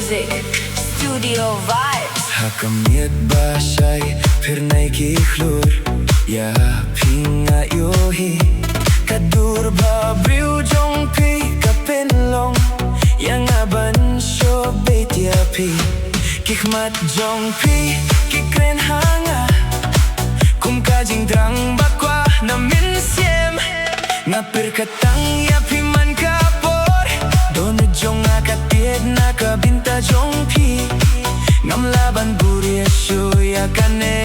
music, studio vibes. Hakamiet bashay, phir nay ki khlur, ya pinga yohi. Kadur babriu jong pi kapin long, yang aban sho betia pi. Kikmat jong pi, kikren hanga. Kum kajing drang bakwa na min siem. Ngapir katang ya piman kapor. Don jong akatiet na kabinta jong pi. Ngam laban buria sho ya kane.